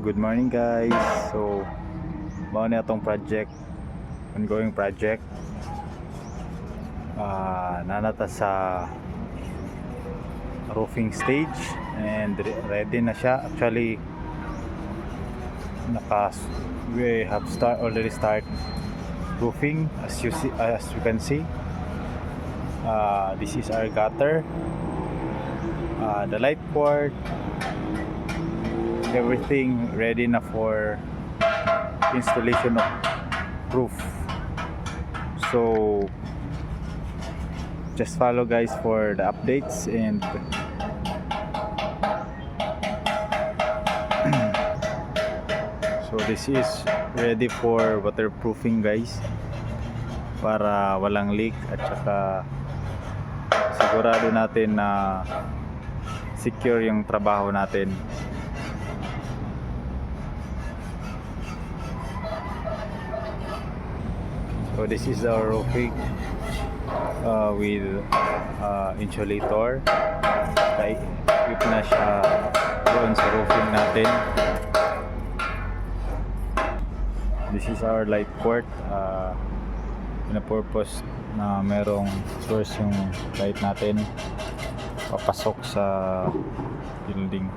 good morning guys. So, mao na itong project, ongoing project. Nanata sa roofing stage and ready na siya. Actually, we have already start roofing as you can see. This is our gutter, the light port, everything ready na for installation of roof. So just follow guys for the updates. And so this is ready for waterproofing guys, para walang leak at saka sigurado natin na secure yung trabaho natin. So this is our roofing with insulator. Equip na siya doon sa roofing natin. This is our light port. Pina-purpose na merong source yung light natin papasok sa building.